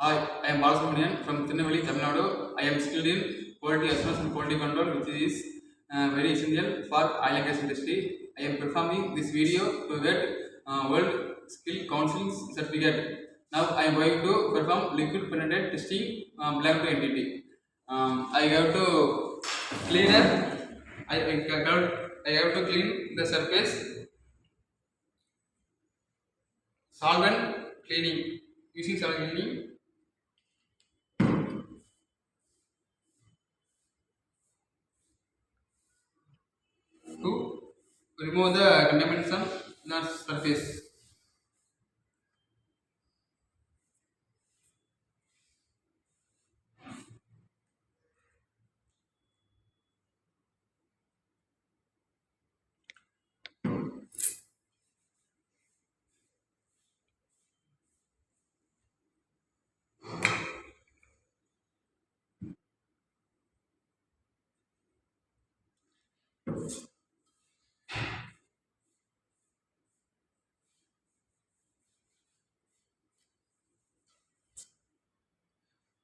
Hi, I am Balasubramanian from Chennai, Tamil Nadu. I am skilled in quality assurance and quality control, which is very essential for oil and gas industry. I am performing this video to get World Skill Council certificate. Now I am going to perform liquid penetrant testing belong to entity. I have to clean it. I have to clean the surface. Solvent cleaning, using solvent cleaning to remove the contamination in the surface.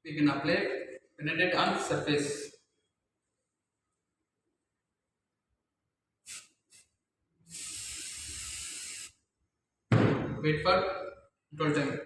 We can apply penetrate on surface. Wait for 12 time.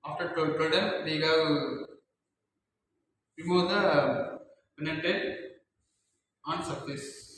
After 12 time, we have remove the penetrate on surface.